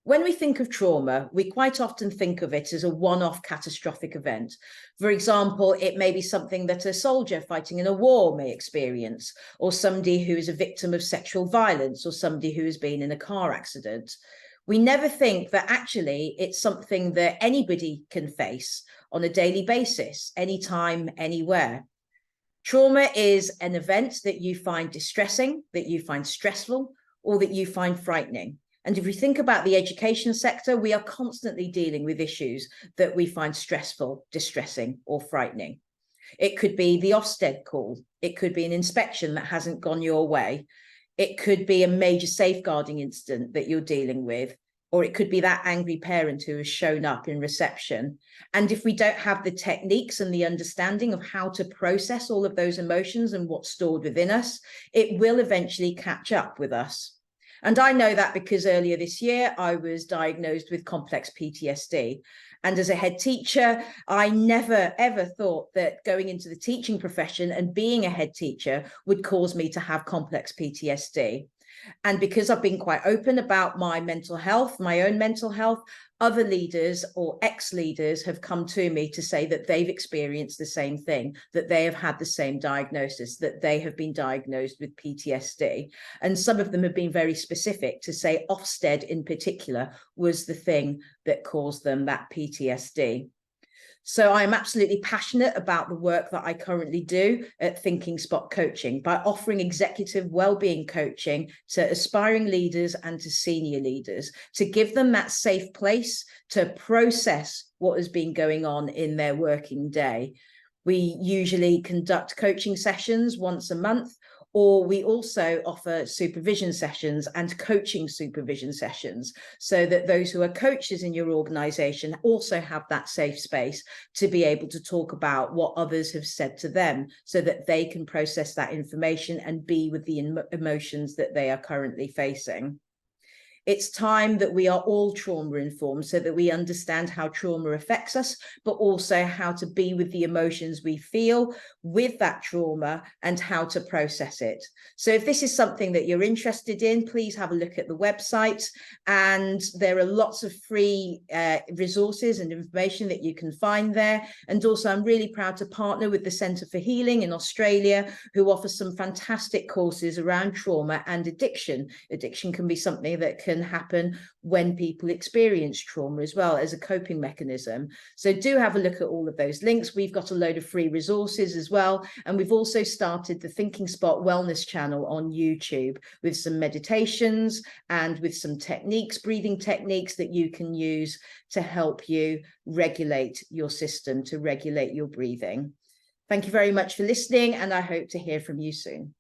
When we think of trauma, we quite often think of it as a one-off catastrophic event. For example, it may be something that a soldier fighting in a war may experience, or somebody who is a victim of sexual violence, or somebody who has been in a car accident. We never think that actually it's something that anybody can face on a daily basis, anytime, anywhere. Trauma is an event that you find distressing, that you find stressful, or that you find frightening. And if we think about the education sector, we are constantly dealing with issues that we find stressful, distressing, or frightening. It could be the Ofsted call. It could be an inspection that hasn't gone your way. It could be a major safeguarding incident that you're dealing with, or it could be that angry parent who has shown up in reception. And if we don't have the techniques and the understanding of how to process all of those emotions and what's stored within us, it will eventually catch up with us. And I know that because earlier this year, I was diagnosed with complex PTSD. And as a head teacher, I never, ever thought that going into the teaching profession and being a head teacher would cause me to have complex PTSD. And because I've been quite open about my mental health, my own mental health, other leaders or ex-leaders have come to me to say that they've experienced the same thing, that they have had the same diagnosis, that they have been diagnosed with PTSD. And some of them have been very specific to say Ofsted in particular was the thing that caused them that PTSD. So I'm absolutely passionate about the work that I currently do at ThinkingSpot Coaching by offering executive wellbeing coaching to aspiring leaders and to senior leaders, to give them that safe place to process what has been going on in their working day. We usually conduct coaching sessions once a month, or we also offer supervision sessions and coaching supervision sessions so that those who are coaches in your organization also have that safe space to be able to talk about what others have said to them so that they can process that information and be with the emotions that they are currently facing. It's time that we are all trauma informed so that we understand how trauma affects us, but also how to be with the emotions we feel with that trauma and how to process it. So if this is something that you're interested in, please have a look at the website. And there are lots of free resources and information that you can find there. And also, I'm really proud to partner with the Centre for Healing in Australia, who offer some fantastic courses around trauma and addiction. Addiction can be something that can happen when people experience trauma as well as a coping mechanism. So do have a look at all of those links. We've got a load of free resources as well. And we've also started the ThinkingSpot Wellness channel on YouTube with some meditations and with some techniques, breathing techniques that you can use to help you regulate your system, to regulate your breathing. Thank you very much for listening, and I hope to hear from you soon.